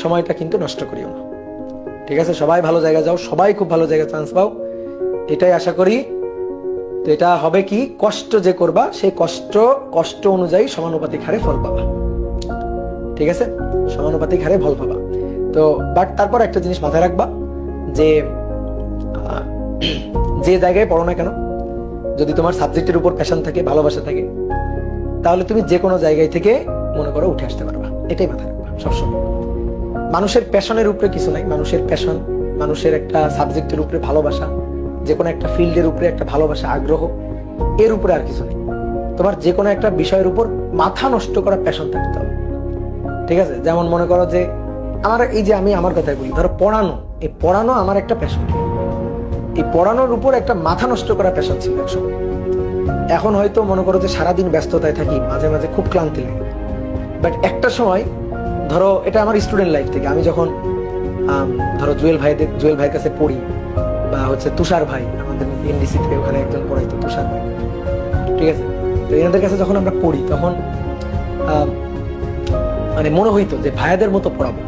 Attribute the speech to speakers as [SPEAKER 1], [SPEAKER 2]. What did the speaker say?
[SPEAKER 1] সময়টা কিন্তু নষ্ট করিও না। ঠিক আছে, সবাই ভালো জায়গা যাও, সবাই খুব ভালো জায়গায় চান্স পাও, এটাই আশা করি। তো এটা হবে কি, কষ্ট যে করবা সেই কষ্ট অনুযায়ী সমানুপাতিক হারে ফল পাবা। ঠিক আছে, সমানুপাতিক হারে ফল পাবা। তো বাট তারপর একটা জিনিস মাথায় রাখবা যে যে জায়গায় পড়ো না কেন, যদি তোমার সাবজেক্টের উপর প্যাশন থাকে, ভালোবাসা থাকে, তাহলে তুমি যে কোনো জায়গায় থেকে মনে করো উঠে আসতে পারবা। এটাই মাথায় রাখবা সবসময়। মানুষের প্যাশনের উপরে কিছু নাই, মানুষের প্যাশন, মানুষের একটা সাবজেক্টের উপরে ভালোবাসা, যে কোনো একটা ফিল্ডের উপরে একটা ভালোবাসা, আগ্রহ, এর উপরে আর কিছু নেই। তোমার যে কোনো একটা বিষয়ের উপর মাথা নষ্ট করা প্যাশন থাকতে হবে। ঠিক আছে, যেমন মনে করো যে আমি আমার কথাই বলি, ধরো পড়ানো, এই পড়ানো আমার একটা প্যাশন। এই পড়ানোর উপর একটা মাথা নষ্ট করা প্যাশন ছিল একসময়। এখন হয়তো মনে করো যে সারাদিন ব্যস্ততায় থাকি, মাঝে মাঝে খুব ক্লান্তি লাগে। বাট একটা সময় ধরো, এটা আমার স্টুডেন্ট লাইফ থেকে, আমি যখন ধরো জুয়েল ভাইয়ের কাছে পড়ি, বা হচ্ছে তুষার ভাই আমাদের এনডিসি থেকে ওখানে একজন পড়াইতো, তুষার ভাই। ঠিক আছে, তো এনাদের কাছে যখন আমরা পড়ি তখন মানে মনে হইতো যে ভাইয়াদের মতো পড়াবো।